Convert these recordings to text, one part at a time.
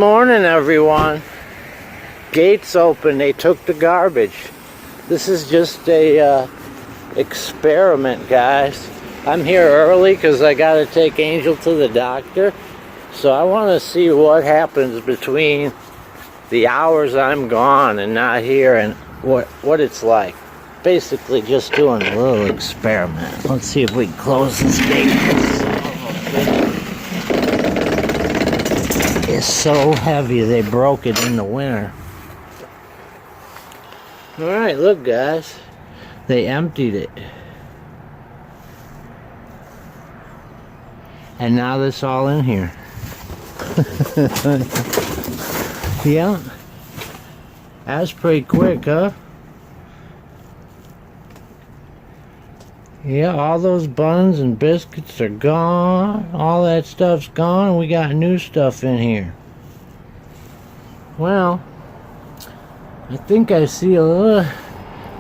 morning, everyone. Gates open. They took the garbage. This is just a experiment, guys. I'm here early because I got to take Angel to the doctor. So I want to see what happens between the hours I'm gone and not here, and what it's like. Basically just doing a little experiment. Let's see if we can close this gate. It's so heavy they broke it in the winter. Alright, look guys. They emptied it. And now that's all in here. Yeah. That's pretty quick, huh? Yeah, all those buns and biscuits are gone. All that stuff's gone. We got new stuff in here. Well, I think I see a little... I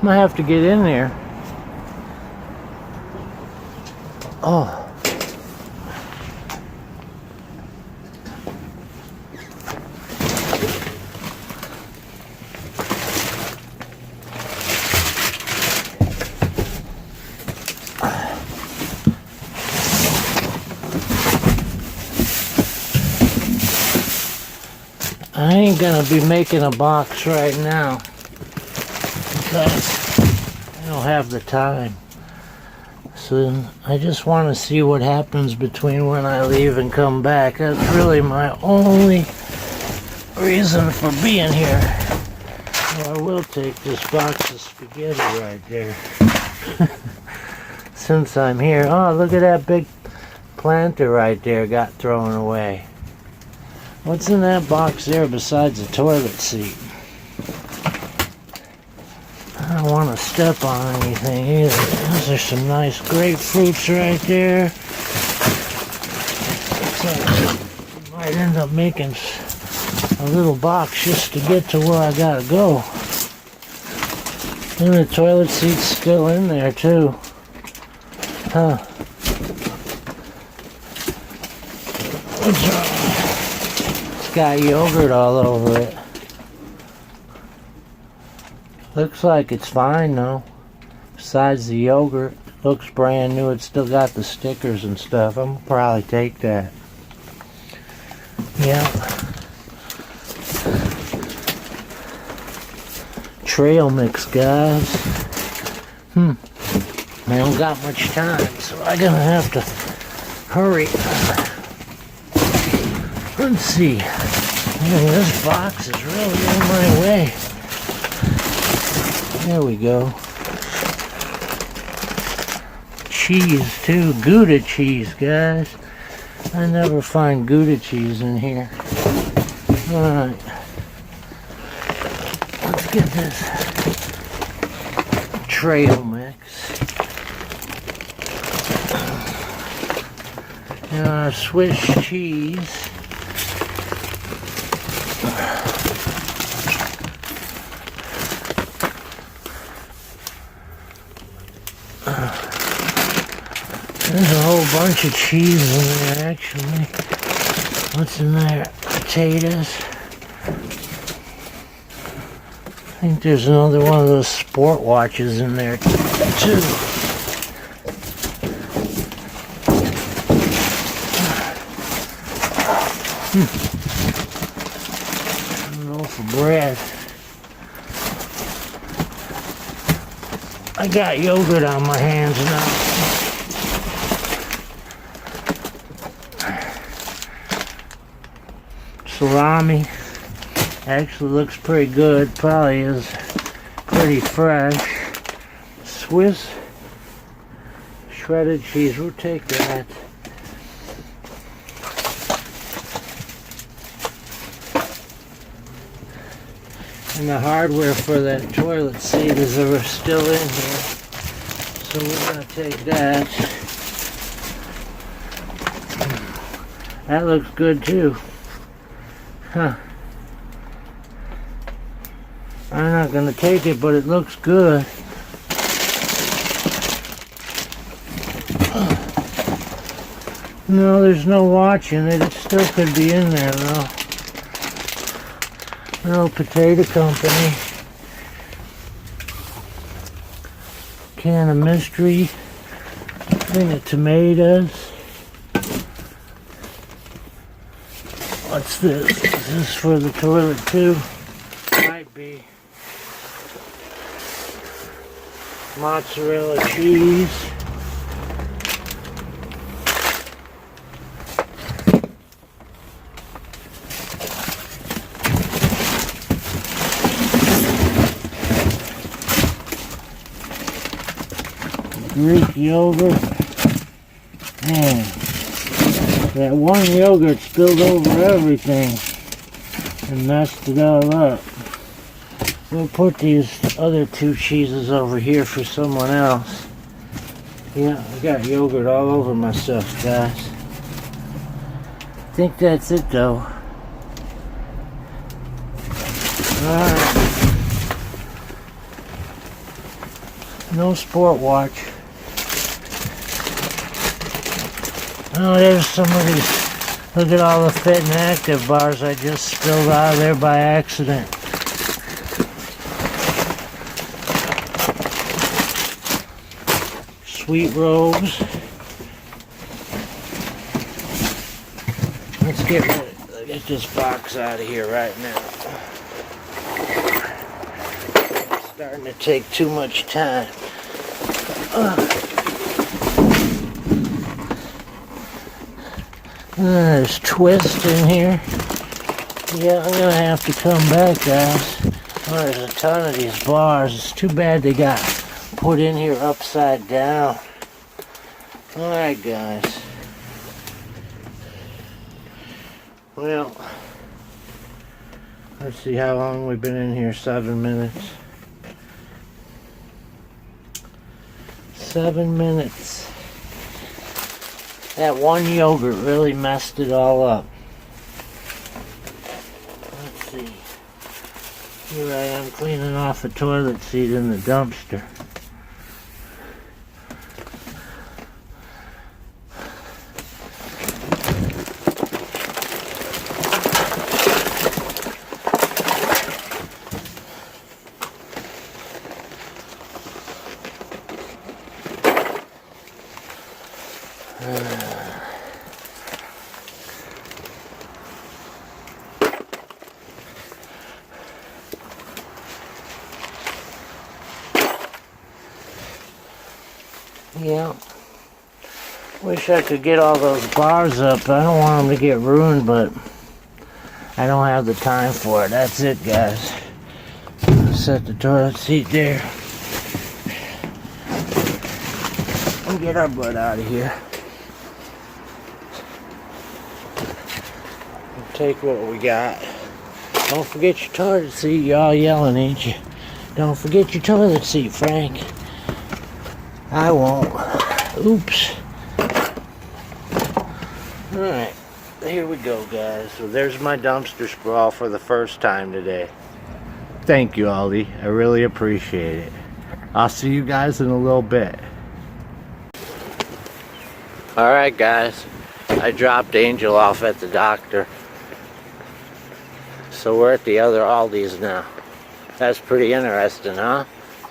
might have to get in there. Oh. I ain't gonna be making a box right now because I don't have the time. So I just want to see what happens between when I leave and come back. That's really my only reason for being here. Well, I will take this box of spaghetti right there. Since I'm here. Oh, look at that big planter right there got thrown away. What's in that box there besides a toilet seat? I don't want to step on anything either. Those are some nice grapefruits right there. Looks like I might end up making a little box just to get to where I gotta go. And the toilet seat's still in there too. Huh. What's wrong? Got yogurt all over it. Looks like it's fine though. Besides the yogurt, it looks brand new. It's still got the stickers and stuff. I'm gonna probably take that. Yeah. Trail mix, guys. I don't got much time, so I'm gonna have to hurry. Let's see. This box is really in my way. There we go. Cheese too. Gouda cheese, guys. I never find Gouda cheese in here. Alright. Let's get this trail mix. Swiss cheese. There's a whole bunch of cheese in there, actually. What's in there? Potatoes. I think there's another one of those sport watches in there, too. I don't know for bread. I got yogurt on my hands now. Salami actually looks pretty good. Probably is pretty fresh. Swiss shredded cheese. We'll take that. And the hardware for that toilet seat is still in here. So we're going to take that. That looks good too. Huh. I'm not going to take it, but it looks good. No, there's no watch in it. It still could be in there though. Little potato company. Can of mystery. Thing of tomatoes. What's this? Is this for the toilet too? Might be. Mozzarella cheese. Greek yogurt. Man, that one yogurt spilled over everything and messed it all up. We'll put these other two cheeses over here for someone else. Yeah, I got yogurt all over myself, guys. I think that's it though. Alright. No sport watch. Oh, there's some of these. Look at all the Fit and Active bars I just spilled out of there by accident. Sweet Rose. Let's get this box out of here right now. It's starting to take too much time. There's twist in here. Yeah, I'm gonna have to come back, guys. Oh, there's a ton of these bars. It's too bad they got put in here upside down. Alright, guys. Well, let's see how long we've been in here. 7 minutes. 7 minutes. That one yogurt really messed it all up. Let's see. Here I am cleaning off a toilet seat in the dumpster. Yeah. Wish I could get all those bars up. I don't want them to get ruined, but I don't have the time for it. That's it, guys. Set the toilet seat there. And get our butt out of here. And take what we got. Don't forget your toilet seat. Y'all yelling, ain't you? Don't forget your toilet seat, Frank. I won't. Oops. Alright. Here we go, guys. So there's my dumpster sprawl for the first time today. Thank you, Aldi. I really appreciate it. I'll see you guys in a little bit. Alright, guys. I dropped Angel off at the doctor. So we're at the other Aldi's now. That's pretty interesting, huh?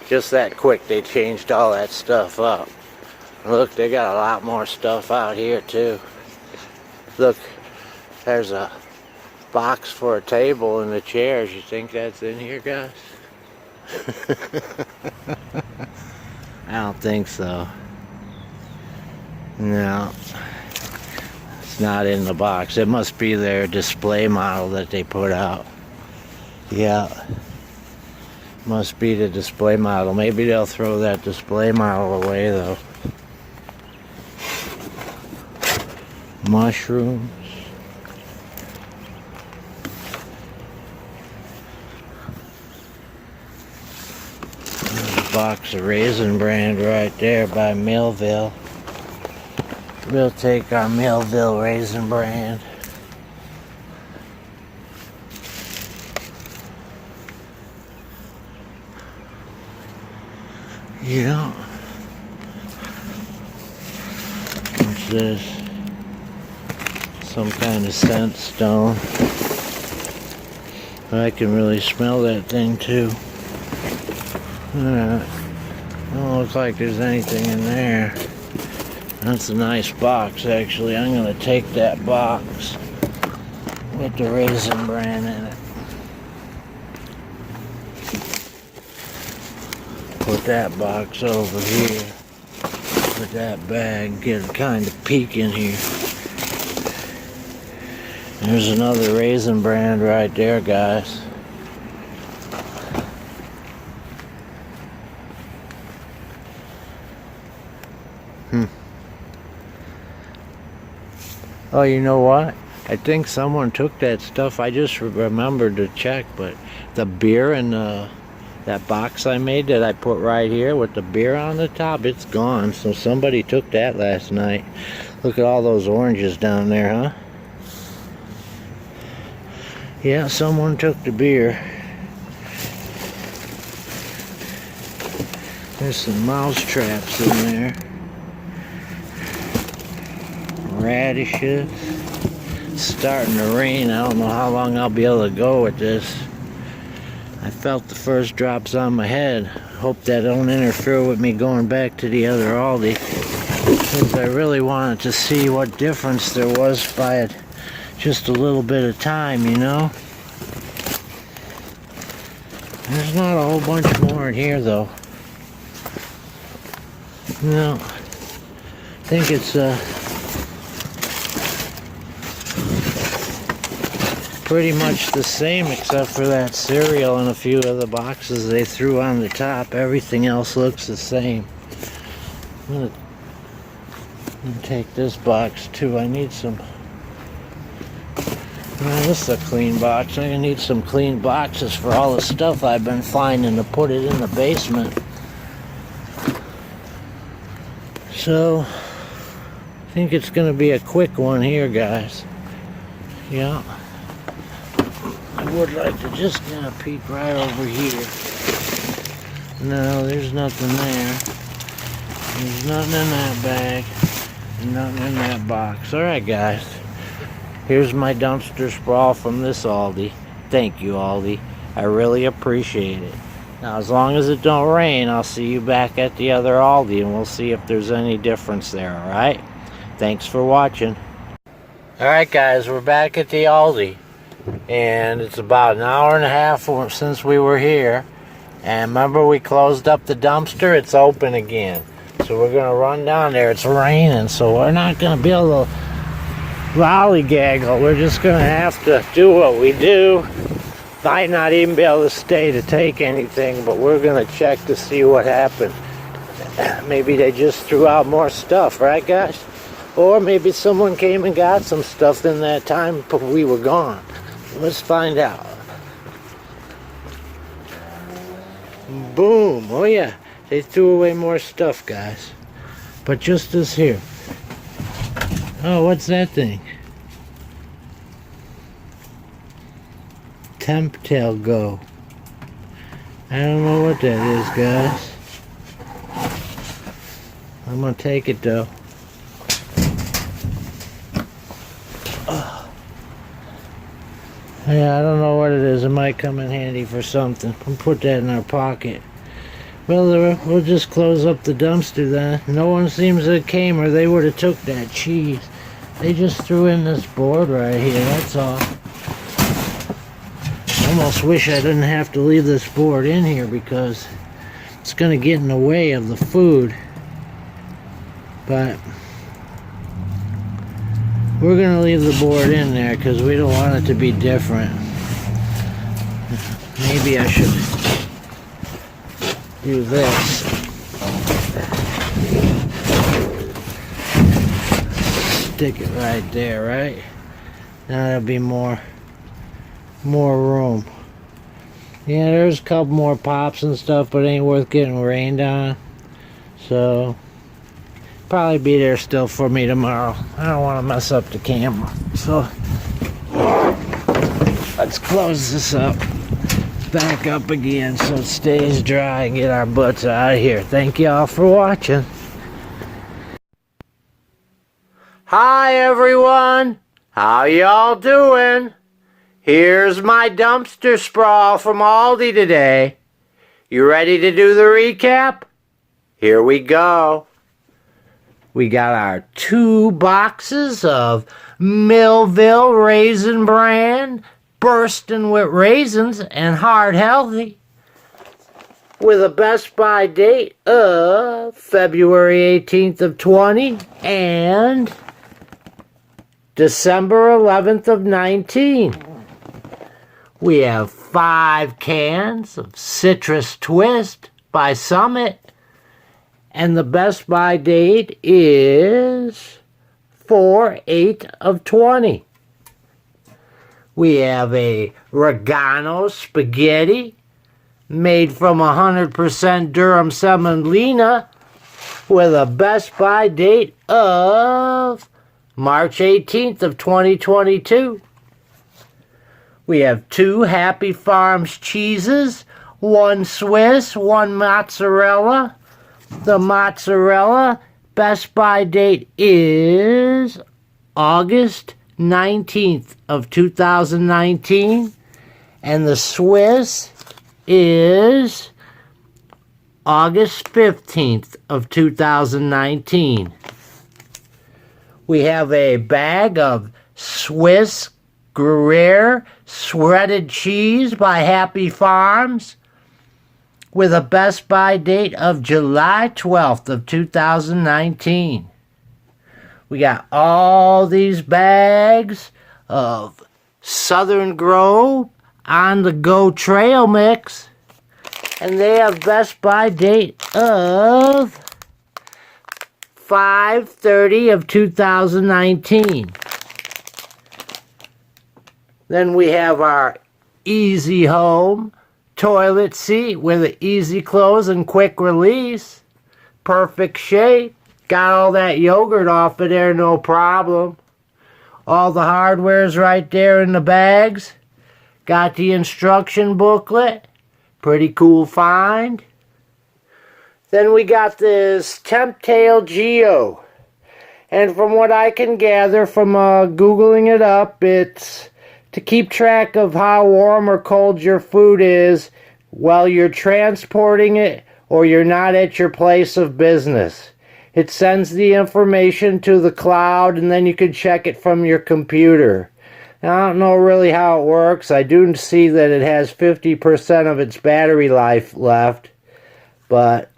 Just that quick, they changed all that stuff up. Look, they got a lot more stuff out here too. Look, there's a box for a table and the chairs. You think that's in here, guys? I don't think so. No, it's not in the box. It must be their display model that they put out. Yeah. Must be the display model. Maybe they'll throw that display model away though. Mushrooms. There's a box of Raisin Bran right there by Millville. We'll take our Millville Raisin Bran. Yeah. What's this? Some kind of scent stone. I can really smell that thing too. Alright. Don't look like there's anything in there. That's a nice box, actually. I'm going to take that box with the Raisin Bran in it. Put that box over here. Put that bag. Get a kind of peek in here. There's another Raisin Bran right there, guys. Oh, you know what? I think someone took that stuff. I just remembered to check, but the beer in that box I made that I put right here with the beer on the top, it's gone. So somebody took that last night. Look at all those oranges down there, huh? Yeah, someone took the beer. There's some mouse traps in there. Radishes. It's starting to rain. I don't know how long I'll be able to go with this. I felt the first drops on my head. Hope that don't interfere with me going back to the other Aldi, because I really wanted to see what difference there was by just a little bit of time, you know. There's not a whole bunch more in here though. No, I think it's pretty much the same, except for that cereal and a few of the boxes they threw on the top. Everything else looks the same. I'm gonna take this box too. I need some. Well, this is a clean box. I'm gonna need some clean boxes for all the stuff I've been finding to put it in the basement. So I think it's gonna be a quick one here, guys. Yeah. I would like to just kind of peek right over here. No, there's nothing there. There's nothing in that bag. And nothing in that box. Alright, guys. Here's my dumpster sprawl from this Aldi. Thank you, Aldi. I really appreciate it. Now, as long as it don't rain, I'll see you back at the other Aldi and we'll see if there's any difference there, alright? Thanks for watching. Alright, guys, we're back at the Aldi. And it's about an hour and a half since we were here. And remember, we closed up the dumpster? It's open again. So we're going to run down there. It's raining, so we're not going to be able to lollygaggle. We're just going to have to do what we do. Might not even be able to stay to take anything, but we're going to check to see what happened. Maybe they just threw out more stuff, right, guys? Or maybe someone came and got some stuff in that time but we were gone. Let's find out. Boom. Oh yeah, they threw away more stuff, guys. But just this here. Oh, what's that thing? Temp Tail Go. I don't know what that is, guys. I'm gonna take it though. Yeah, I don't know what it is. It might come in handy for something. We'll put that in our pocket. Well, we'll just close up the dumpster then. No one seems to have came, or they would have took that cheese. They just threw in this board right here, that's all. Almost wish I didn't have to leave this board in here because it's going to get in the way of the food. But we're going to leave the board in there because we don't want it to be different. Maybe I should do this. Stick it right there, right? Now there'll be more room. Yeah, there's a couple more pops and stuff, but it ain't worth getting rained on. So probably be there still for me tomorrow. I don't want to mess up the camera. So let's close this up. Back up again so it stays dry and get our butts out of here. Thank y'all for watching. Hi everyone. How y'all doing? Here's my dumpster sprawl from Aldi today. You ready to do the recap? Here we go. We got our 2 boxes of Millville Raisin Bran, bursting with raisins and heart healthy, with a Best By date of February 18th of 20 and December 11th of 19. We have 5 cans of Citrus Twist by Summit, and the Best By date is 4/8 of 20. We have a Regano spaghetti made from 100% Durham semolina with a Best By date of March 18th of 2022. We have 2 Happy Farms cheeses, 1 Swiss, 1 mozzarella. The mozzarella Best By date is August 19th of 2019, and the Swiss is August 15th of 2019. We have a bag of Swiss Gruyere shredded cheese by Happy Farms with a Best By date of July 12th of 2019. We got all these bags of Southern Grove On The Go trail mix, and they have Best By date of 5/30 of 2019. Then we have our Easy Home toilet seat with an easy close and quick release. Perfect shape. Got all that yogurt off of there, no problem. All the hardware's right there in the bags. Got the instruction booklet. Pretty cool find. Then we got this Temptail Geo. And from what I can gather from Googling it up, it's to keep track of how warm or cold your food is while you're transporting it or you're not at your place of business. It sends the information to the cloud, and then you can check it from your computer. Now, I don't know really how it works. I do see that it has 50% of its battery life left, but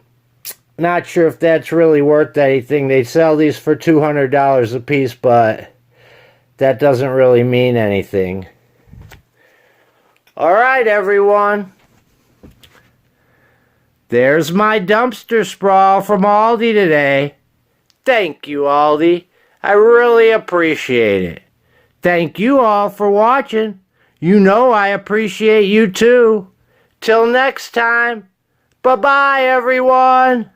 not sure if that's really worth anything. They sell these for $200 a piece, but that doesn't really mean anything. All right, everyone. There's my dumpster sprawl from Aldi today. Thank you, Aldi. I really appreciate it. Thank you all for watching. You know I appreciate you too. Till next time. Bye-bye, everyone.